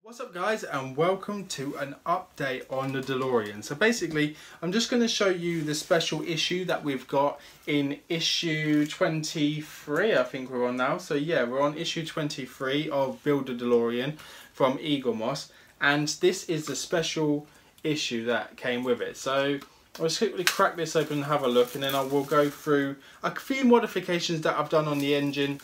What's up guys, and welcome to an update on the DeLorean. So basically I'm just going to show you the special issue that we've got in issue 23, I think we're on now. So yeah, we're on issue 23 of Build a DeLorean from Eaglemoss, and this is the special issue that came with it. So I'll just quickly crack this open and have a look, and then I will go through a few modifications that I've done on the engine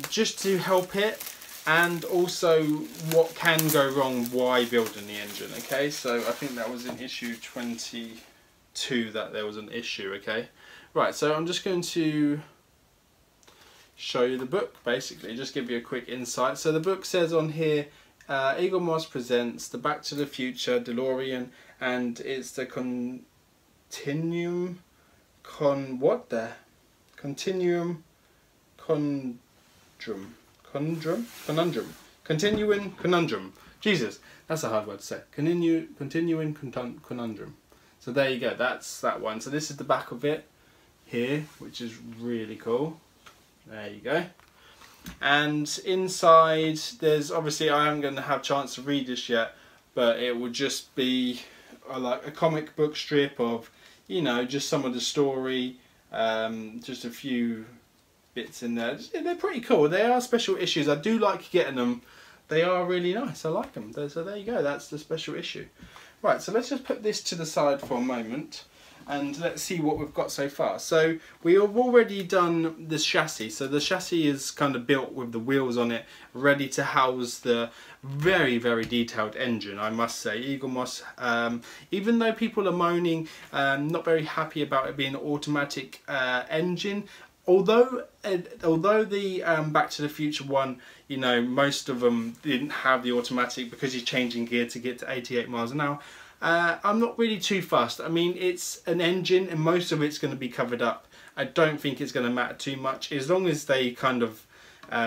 just to help it, and also what can go wrong while building the engine. Okay, so I think that was in issue 22 that there was an issue. Okay, right, so I'm just going to show you the book, basically just give you a quick insight. So the book says on here, Eaglemoss presents the Back to the Future DeLorean, and it's the Continuum Conundrum. Jesus, that's a hard word to say. Continuing Conundrum. So there you go, that's that one. So this is the back of it here, which is really cool. There you go. And inside there's, obviously I am going to have a chance to read this yet, but it will just be like a comic book strip of, you know, just some of the story, just a few bits in there. They're pretty cool. They are special issues. I do like getting them. They are really nice. I like them. So there you go. That's the special issue. Right, so let's just put this to the side for a moment and let's see what we've got so far. So we have already done this chassis. So the chassis is kind of built with the wheels on it, ready to house the very, very detailed engine, I must say. Eaglemoss, even though people are moaning, not very happy about it being an automatic engine, although the Back to the Future one, you know, most of them didn't have the automatic because you're changing gear to get to 88 miles an hour. I'm not really too fussed. I mean, it's an engine and most of it's going to be covered up. I don't think it's going to matter too much as long as they kind of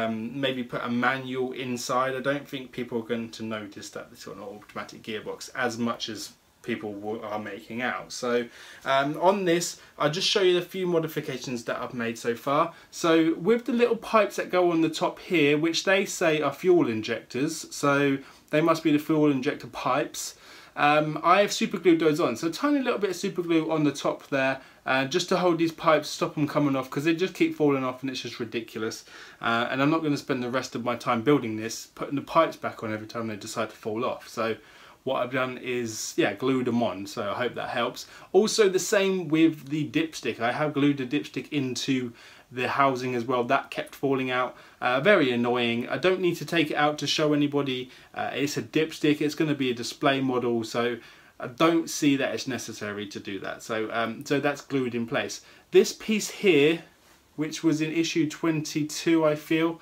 maybe put a manual inside. I don't think people are going to notice that it's got an automatic gearbox as much as people are making out. So on this, I'll just show you the few modifications that I've made so far. So with the little pipes that go on the top here, which they say are fuel injectors, so they must be the fuel injector pipes, I have super glued those on. So a tiny little bit of super glue on the top there, just to hold these pipes, stop them coming off, because they just keep falling off and it's just ridiculous. And I'm not going to spend the rest of my time building this, putting the pipes back on every time they decide to fall off. So what I've done is, yeah, glued them on, so I hope that helps. Also the same with the dipstick. I have glued the dipstick into the housing as well. That kept falling out. Very annoying. I don't need to take it out to show anybody. It's a dipstick. It's going to be a display model, so I don't see that it's necessary to do that. So, so that's glued in place. This piece here, which was in issue 22, I feel,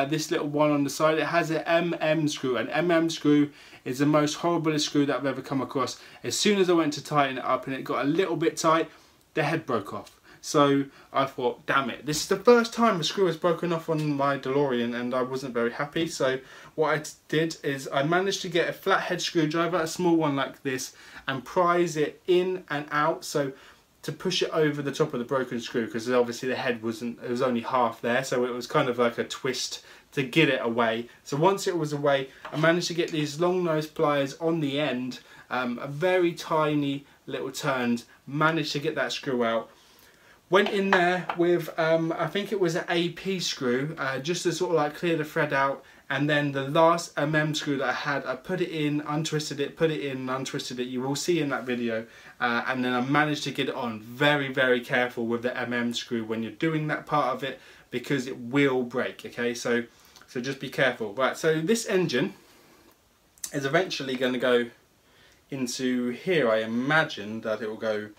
this little one on the side, it has an screw. An screw is the most horriblest screw that I've ever come across. As soon as I went to tighten it up and it got a little bit tight, the head broke off. So I thought, damn it, this is the first time a screw has broken off on my DeLorean, and I wasn't very happy. So what I did is I managed to get a flathead screwdriver, a small one like this, and prise it in and out, so to push it over the top of the broken screw, because obviously the head wasn't, it was only half there, so it was kind of like a twist to get it away. So once it was away, I managed to get these long nose pliers on the end, a very tiny little turns, managed to get that screw out. Went in there with, I think it was an AP screw, just to sort of like clear the thread out. And then the last screw that I had, I put it in, untwisted it, put it in, untwisted it. You will see in that video. And then I managed to get it on. Very, very careful with the screw when you're doing that part of it, because it will break, okay? So just be careful. Right, so this engine is eventually going to go into here. I imagine that it will go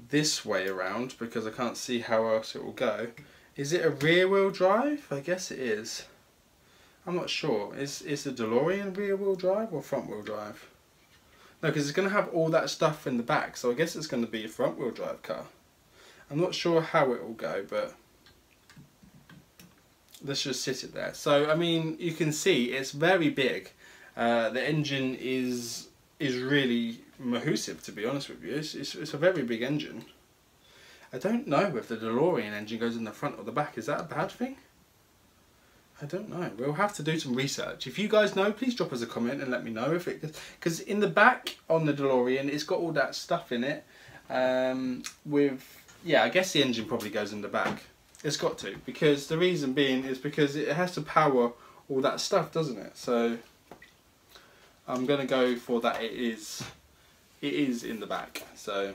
this way around, because I can't see how else it will go. Is it a rear wheel drive? I guess it is. I'm not sure. Is the DeLorean rear wheel drive or front wheel drive? No, because it's going to have all that stuff in the back, so I guess it's going to be a front wheel drive car. I'm not sure how it will go, but let's just sit it there. So I mean, you can see it's very big. The engine is really massive, to be honest with you. It's a very big engine. I don't know if the DeLorean engine goes in the front or the back. Is that a bad thing? I don't know. We'll have to do some research. If you guys know, please drop us a comment and let me know if it, because in the back on the DeLorean, it's got all that stuff in it. Yeah, I guess the engine probably goes in the back. It's got to, because the reason being is because it has to power all that stuff, doesn't it? So I'm gonna go for that. It is in the back. So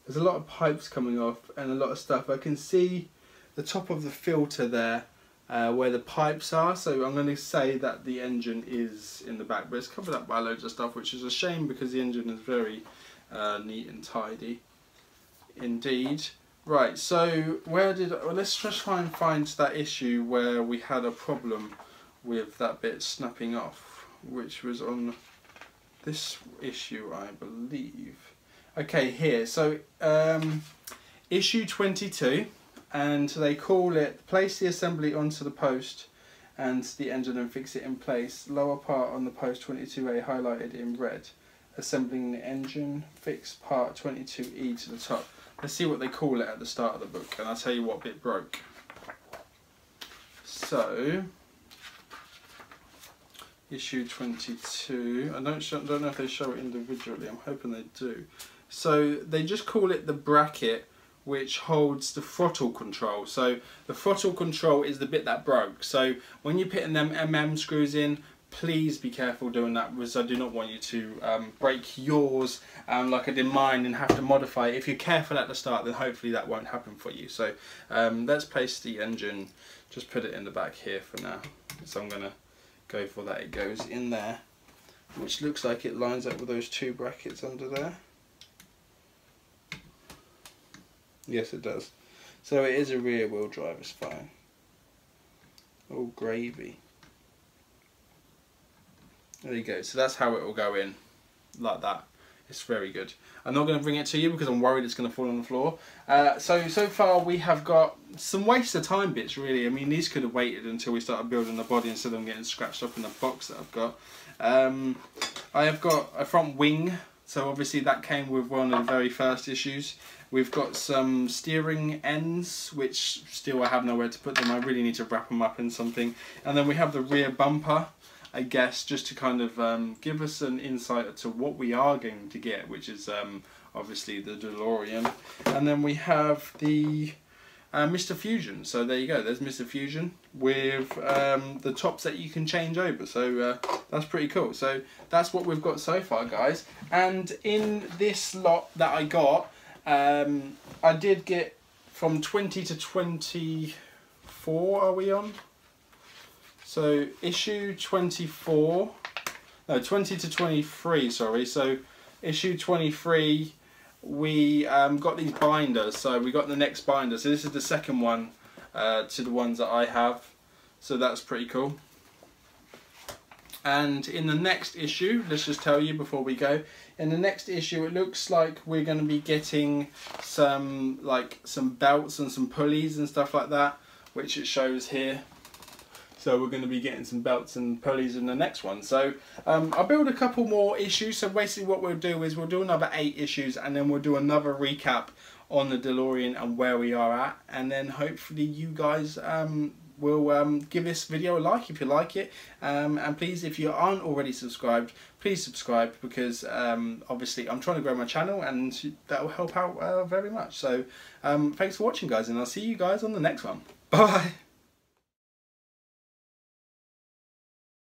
there's a lot of pipes coming off and a lot of stuff. I can see the top of the filter there, where the pipes are, so I'm going to say that the engine is in the back, but it's covered up by loads of stuff, which is a shame because the engine is very neat and tidy indeed. Right, so well, let's just try and find that issue where we had a problem with that bit snapping off, which was on this issue, I believe. Okay, here, so issue 22. And they call it, place the assembly onto the post and the engine and fix it in place. Lower part on the post 22A highlighted in red. Assembling the engine, fix part 22E to the top. Let's see what they call it at the start of the book, and I'll tell you what bit broke. So, issue 22, I don't know if they show it individually, I'm hoping they do. So they just call it the bracket which holds the throttle control. So the throttle control is the bit that broke. So when you're putting them screws in, please be careful doing that, because I do not want you to break yours like I did mine and have to modify it. If you're careful at the start, then hopefully that won't happen for you. So let's place the engine, just put it in the back here for now. So I'm gonna go for that. It goes in there, which looks like it lines up with those two brackets under there. Yes, it does. So it is a rear wheel drive, it's fine. Oh, gravy. There you go. So that's how it will go in, like that. It's very good. I'm not going to bring it to you because I'm worried it's going to fall on the floor. So far we have got some waste of time bits, really. I mean, these could have waited until we started building the body instead of them getting scratched up in the box that I've got. I have got a front wing. So obviously that came with one of the very first issues. We've got some steering ends, which still I have nowhere to put them. I really need to wrap them up in something. And then we have the rear bumper, I guess, just to kind of give us an insight to what we are going to get, which is obviously the DeLorean. And then we have the Mr. Fusion. So there you go, there's Mr. Fusion with the tops that you can change over. So that's pretty cool. So that's what we've got so far, guys. And in this lot that I got, I did get from 20 to 24, are we on? So issue 24, no, 20 to 23, sorry. So issue 23, we got these binders. So we got the next binder. So this is the second one to the ones that I have. So that's pretty cool. And in the next issue, let's just tell you before we go, in the next issue it looks like we're going to be getting some belts and some pulleys and stuff like that, which it shows here. So we're going to be getting some belts and pulleys in the next one. So I'll build a couple more issues. So basically what we'll do is we'll do another 8 issues, and then we'll do another recap on the DeLorean and where we are at. And then hopefully you guys will give this video a like if you like it. And please, if you aren't already subscribed, please subscribe, because obviously I'm trying to grow my channel and that will help out very much. So thanks for watching, guys, and I'll see you guys on the next one. Bye.